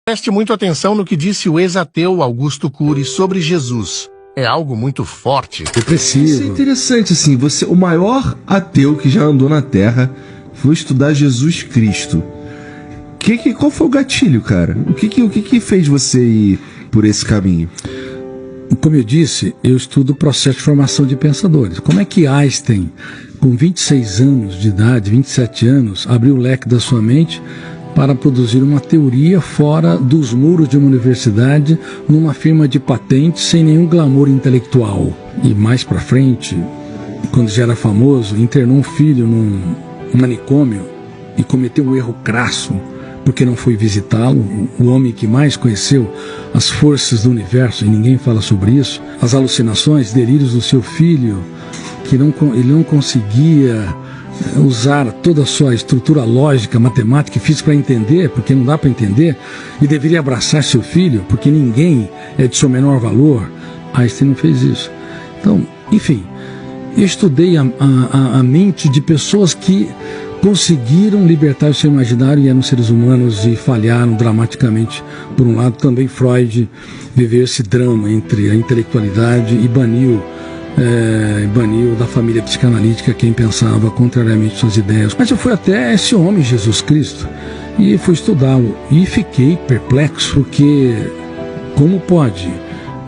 Preste muito atenção no que disse o ex-ateu Augusto Cury sobre Jesus. É algo muito forte. Depressivo. Isso é interessante, assim, o maior ateu que já andou na Terra foi estudar Jesus Cristo. Qual foi o gatilho, cara? O que fez você ir por esse caminho? Como eu disse, eu estudo o processo de formação de pensadores. Como é que Einstein, com 26 anos de idade, 27 anos, abriu o leque da sua mente para produzir uma teoria fora dos muros de uma universidade, numa firma de patentes, sem nenhum glamour intelectual? E mais para frente, quando já era famoso, internou um filho num manicômio e cometeu um erro crasso, porque não foi visitá-lo, o homem que mais conheceu as forças do universo, e ninguém fala sobre isso, as alucinações, delírios do seu filho, que ele não conseguia usar toda a sua estrutura lógica, matemática e física para entender, porque não dá para entender, e deveria abraçar seu filho, porque ninguém é de seu menor valor. Einstein não fez isso. Então, enfim, eu estudei a mente de pessoas que conseguiram libertar o seu imaginário e eram seres humanos e falharam dramaticamente. Por um lado, também Freud viveu esse drama entre a intelectualidade e baniu da família psicanalítica quem pensava contrariamente às suas ideias. Mas eu fui até esse homem, Jesus Cristo, e fui estudá-lo e fiquei perplexo, porque como pode,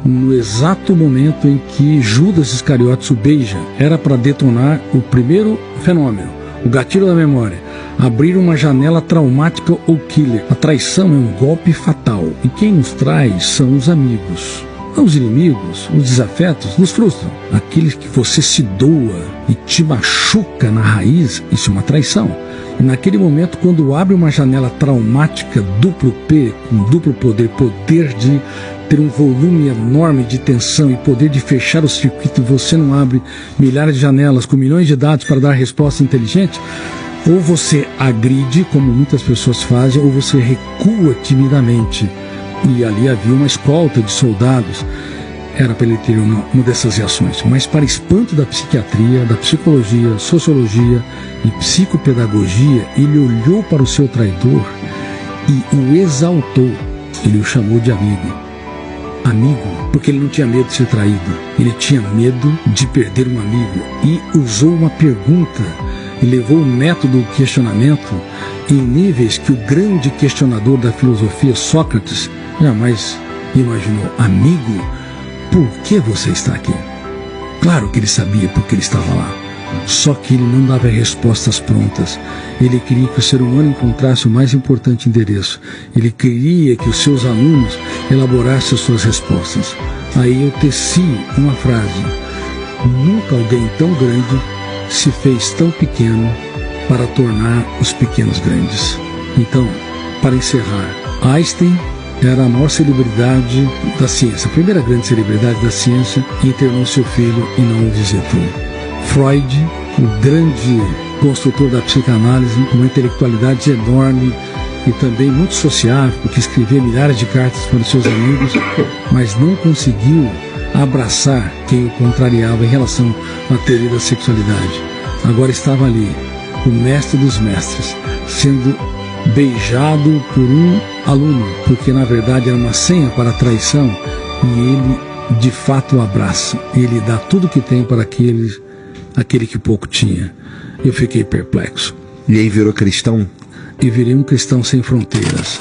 no exato momento em que Judas Iscariotes o beija, era para detonar o primeiro fenômeno, o gatilho da memória, abrir uma janela traumática ou killer. A traição é um golpe fatal, e quem nos traz são os amigos. Os inimigos, os desafetos, nos frustram. Aqueles que você se doa e te machuca na raiz, isso é uma traição. E naquele momento, quando abre uma janela traumática duplo P, com duplo poder de ter um volume enorme de tensão e poder de fechar o circuito, e você não abre milhares de janelas com milhões de dados para dar resposta inteligente, ou você agride, como muitas pessoas fazem, ou você recua timidamente. E ali havia uma escolta de soldados. Era para ele ter uma dessas reações. Mas, para espanto da psiquiatria, da psicologia, sociologia e psicopedagogia, ele olhou para o seu traidor e o exaltou. Ele o chamou de amigo. Amigo, porque ele não tinha medo de ser traído. Ele tinha medo de perder um amigo. E usou uma pergunta e levou o método do questionamento em níveis que o grande questionador da filosofia, Sócrates, jamais imaginou. Amigo, por que você está aqui? Claro que ele sabia porque ele estava lá. Só que ele não dava respostas prontas. Ele queria que o ser humano encontrasse o mais importante endereço. Ele queria que os seus alunos elaborassem as suas respostas. Aí eu teci uma frase: nunca alguém tão grande se fez tão pequeno para tornar os pequenos grandes. Então, para encerrar, Einstein era a maior celebridade da ciência, a primeira grande celebridade da ciência, que internou seu filho e não o visitou. Freud, o grande construtor da psicanálise, uma intelectualidade enorme e também muito sociável, porque escrevia milhares de cartas para os seus amigos, mas não conseguiu abraçar quem o contrariava em relação à teoria da sexualidade. Agora estava ali, o mestre dos mestres, sendo beijado por um aluno, porque na verdade era uma senha para a traição, e ele de fato o abraça. Ele dá tudo o que tem para aquele que pouco tinha. Eu fiquei perplexo. E aí virou cristão? E virei um cristão sem fronteiras.